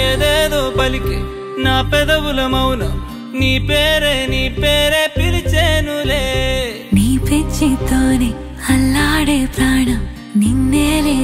ఏదేదో పలికి నా పెదవుల మౌనం నీ పేరే పిలిచేనులే నీ పిచ్చితోనే అల్లాడే ప్రాణం నిన్నేలే